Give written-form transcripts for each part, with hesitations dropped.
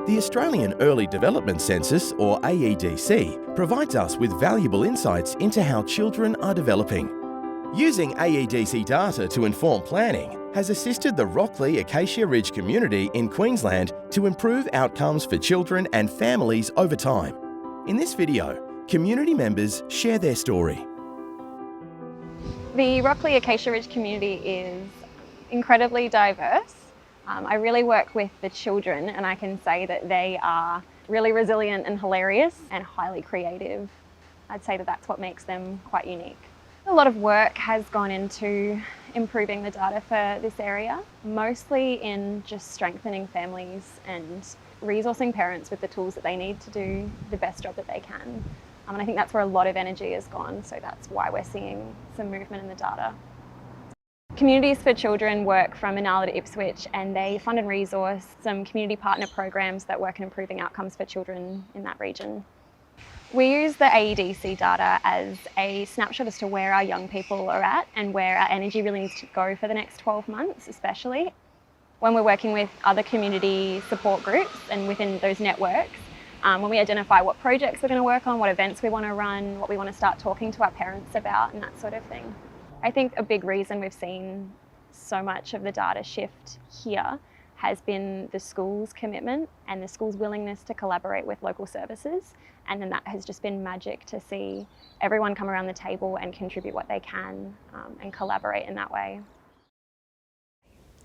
The Australian Early Development Census, or AEDC, provides us with valuable insights into how children are developing. Using AEDC data to inform planning has assisted the Rocklea Acacia Ridge community in Queensland to improve outcomes for children and families over time. In this video, community members share their story. The Rocklea Acacia Ridge community is incredibly diverse. I really work with the children and I can say that they are really resilient and hilarious and highly creative. I'd say that that's what makes them quite unique. A lot of work has gone into improving the data for this area, mostly in just strengthening families and resourcing parents with the tools that they need to do the best job that they can. And I think that's where a lot of energy has gone, so that's why we're seeing some movement in the data. Communities for Children work from Inala to Ipswich, and they fund and resource some community partner programs that work in improving outcomes for children in that region. We use the AEDC data as a snapshot as to where our young people are at and where our energy really needs to go for the next 12 months especially. When we're working with other community support groups and within those networks, when we identify what projects we're going to work on, what events we want to run, what we want to start talking to our parents about and that sort of thing. I think a big reason we've seen so much of the data shift here has been the school's commitment and the school's willingness to collaborate with local services. And then that has just been magic to see everyone come around the table and contribute what they can and collaborate in that way.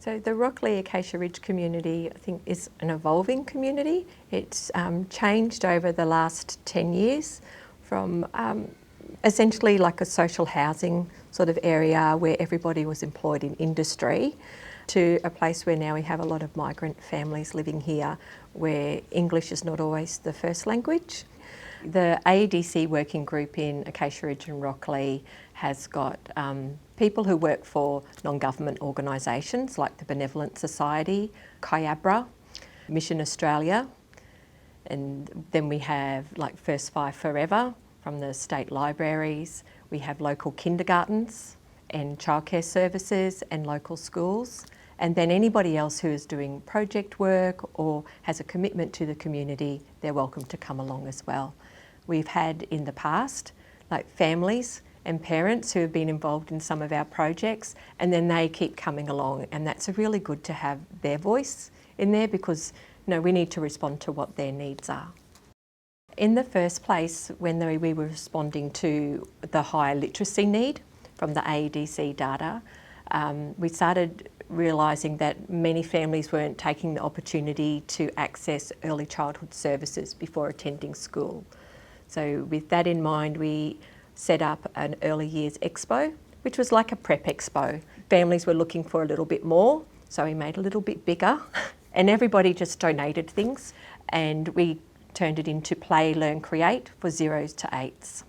So the Rocklea Acacia Ridge community, I think, is an evolving community. It's changed over the last 10 years from essentially like a social housing sort of area where everybody was employed in industry to a place where now we have a lot of migrant families living here where English is not always the first language. The AEDC working group in Acacia Ridge and Rocklea has got people who work for non-government organisations like the Benevolent Society, Kyabra, Mission Australia, and then we have like First Five Forever from the state libraries. We have local kindergartens and childcare services and local schools. And then anybody else who is doing project work or has a commitment to the community, they're welcome to come along as well. We've had in the past like families and parents who have been involved in some of our projects, and then they keep coming along, and that's really good to have their voice in there because we need to respond to what their needs are. In the first place, when we were responding to the high literacy need from the AEDC data, we started realising that many families weren't taking the opportunity to access early childhood services before attending school. So with that in mind, we set up an early years expo, which was like a prep expo. Families were looking for a little bit more, so we made it a little bit bigger and everybody just donated things and we turned it into Play, Learn, Create for 0s to 8s.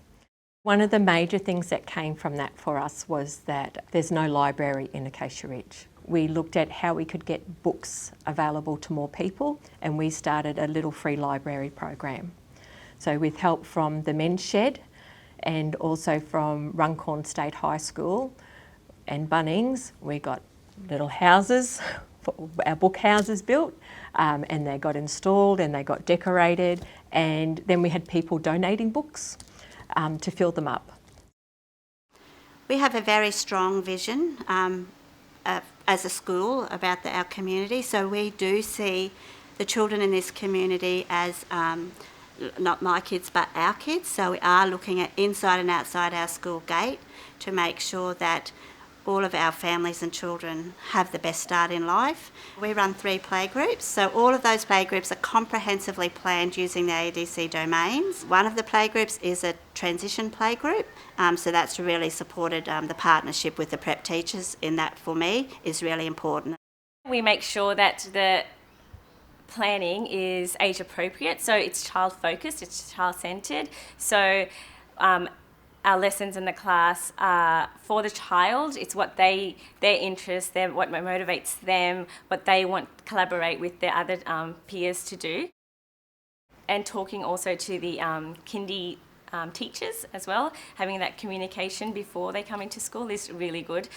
One of the major things that came from that for us was that there's no library in Acacia Ridge. We looked at how we could get books available to more people and we started a little free library program. So with help from the Men's Shed and also from Runcorn State High School and Bunnings, we got little houses, our book houses built, and they got installed and they got decorated, and then we had people donating books to fill them up. We have a very strong vision as a school about our community, so we do see the children in this community as not my kids but our kids, so we are looking at inside and outside our school gate to make sure that all of our families and children have the best start in life. We run 3 playgroups, so all of those playgroups are comprehensively planned using the AEDC domains. One of the playgroups is a transition playgroup, so that's really supported the partnership with the prep teachers in that for me is really important. We make sure that the planning is age appropriate, so it's child focused, it's child centred. So our lessons in the class are for the child. It's what their interests, what motivates them, what they want to collaborate with their other peers to do. And talking also to the kindy teachers as well. Having that communication before they come into school is really good,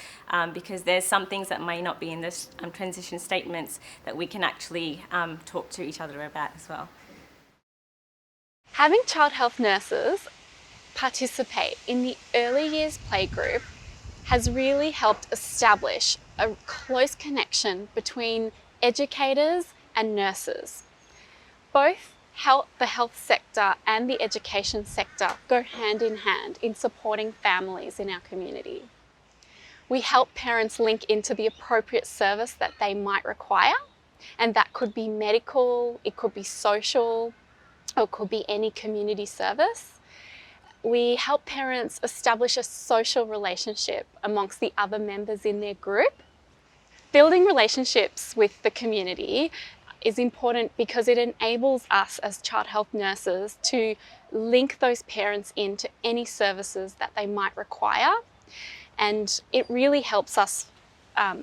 because there's some things that may not be in the transition statements that we can actually talk to each other about as well. Having child health nurses participate in the early years playgroup has really helped establish a close connection between educators and nurses. Both the health sector and the education sector go hand in hand in supporting families in our community. We help parents link into the appropriate service that they might require, and that could be medical, it could be social, or it could be any community service. We help parents establish a social relationship amongst the other members in their group. Building relationships with the community is important because it enables us as child health nurses to link those parents into any services that they might require, and it really helps us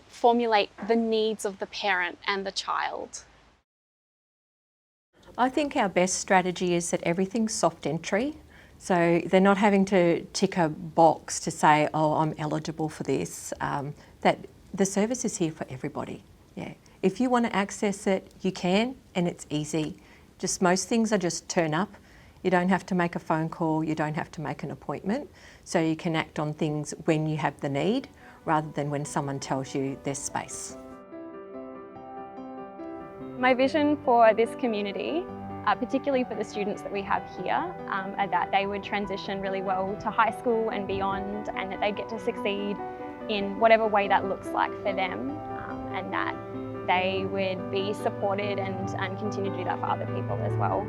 formulate the needs of the parent and the child. I think our best strategy is that everything's soft entry. So they're not having to tick a box to say, oh, I'm eligible for this, that the service is here for everybody. Yeah. If you want to access it, you can, and it's easy. Just most things are just turn up. You don't have to make a phone call, you don't have to make an appointment. So you can act on things when you have the need, rather than when someone tells you there's space. My vision for this community, particularly for the students that we have here, are that they would transition really well to high school and beyond, and that they get to succeed in whatever way that looks like for them, and that they would be supported and continue to do that for other people as well.